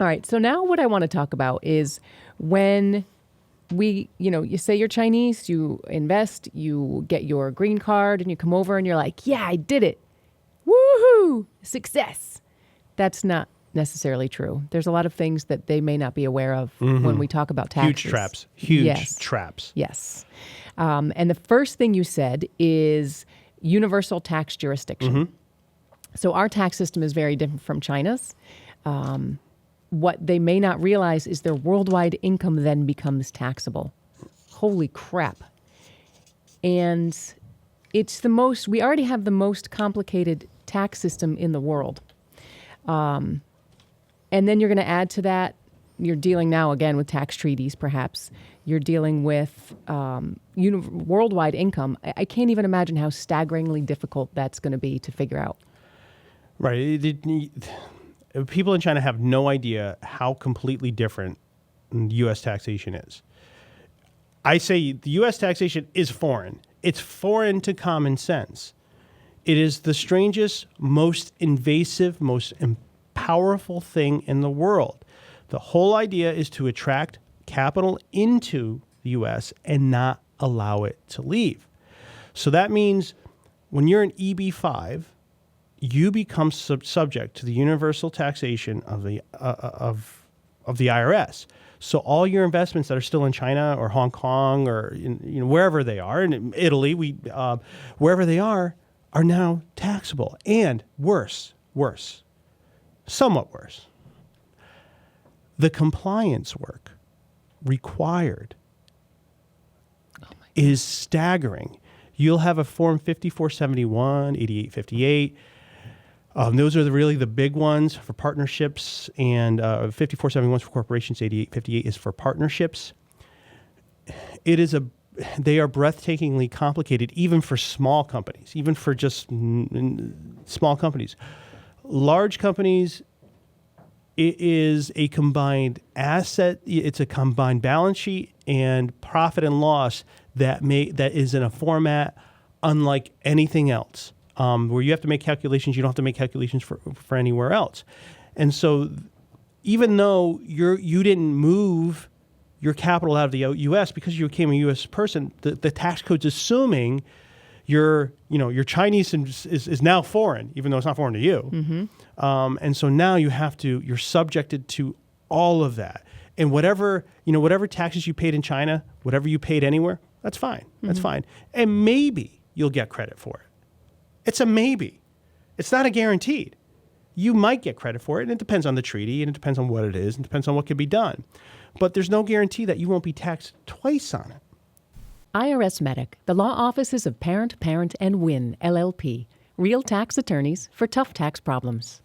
All right. So now what I want to talk about is when you say you're Chinese, you invest, you get your green card, and you come over and you're like, yeah, I did it. Woohoo! Success. That's not necessarily true. There's a lot of things that they may not be aware of when we talk about taxes. Huge traps. Huge traps. Yes. And the first thing you said is universal tax jurisdiction. So our tax system is very different from China's. What they may not realize is their worldwide income then becomes taxable. Holy crap. And we already have the most complicated tax system in the world. And then you're going to add to that, you're dealing now again with tax treaties, perhaps. You're dealing with worldwide income. I can't even imagine how staggeringly difficult that's going to be to figure out. Right. People in China have no idea how completely different U.S. taxation is. I say the U.S. taxation is foreign. It's foreign to common sense. It is the strangest, most invasive, most powerful thing in the world. The whole idea is to attract capital into the U.S. and not allow it to leave. So that means when you're an EB-5, you become subject to the universal taxation of the IRS. So all your investments that are still in China or Hong Kong or wherever they are, in Italy, wherever they are now taxable. And worse, somewhat worse, the compliance work required is staggering. You'll have a Form 5471, 8858. Those are really the big ones for partnerships, and 5471 is for corporations, 8858 is for partnerships. They are breathtakingly complicated, even for small companies, even for just small companies. Large companies, it is a combined asset. It's a combined balance sheet and profit and loss that is in a format unlike anything else. Where you have to make calculations, you don't have to make calculations for anywhere else. And so even though you didn't move your capital out of the U.S. because you became a U.S. person, the tax code's assuming your Chinese is now foreign, even though it's not foreign to you. And so now you're subjected to all of that. And whatever taxes you paid in China, whatever you paid anywhere, that's fine. That's fine. And maybe you'll get credit for it. It's a maybe. It's not a guaranteed. You might get credit for it, and it depends on the treaty, and it depends on what it is, and it depends on what can be done. But there's no guarantee that you won't be taxed twice on it. IRSMedic, the law offices of Parent, and Win, LLP. Real tax attorneys for tough tax problems.